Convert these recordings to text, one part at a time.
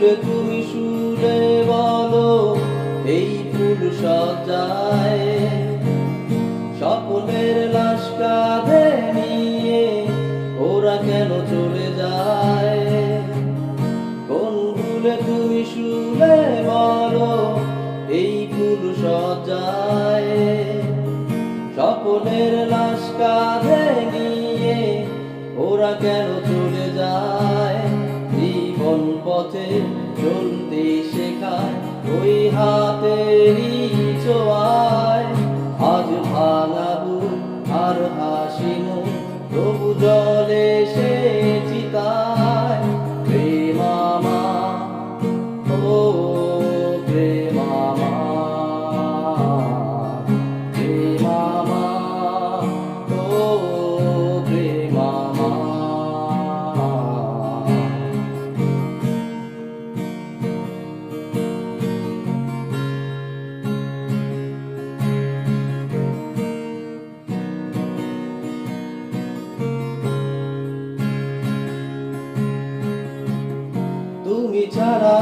ভুলে তুমি শুলে বলো এই ফুল সজ্জায় স্বপ্নের লাশ কাঁধে নিয়ে ওরা কেন চলে যায়? কোন ভুলে তুমি শুলে বলো এই ফুল সজ্জায় স্বপ্নের লাশ কাঁধে নিয়ে ওরা কেন চলে যায়? জীবন পথে চলতে শেখায় ওই হাতেরই ছোঁয়ায়। আজ ভাঙা বুক আর হাসি মুখ তবু জলে সে চিতায়। প্রেমামা ও প্রেমামা, প্রেমামা ও প্রেমামা। তুমি ছাড়া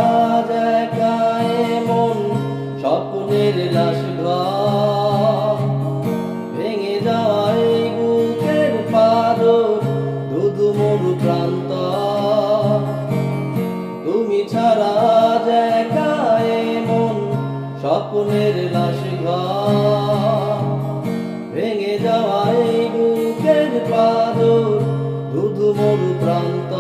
দেখায় মন স্বপ্নের লাশ ঘর, ভেঙে যায় বুকের পাদর ধুধু মরু প্রান্ত। তুমি ছাড়া দেখায় মন স্বপ্নের লাশ ঘর, ভেঙে যায় বুকের পাদর ধুধু মরু প্রান্ত।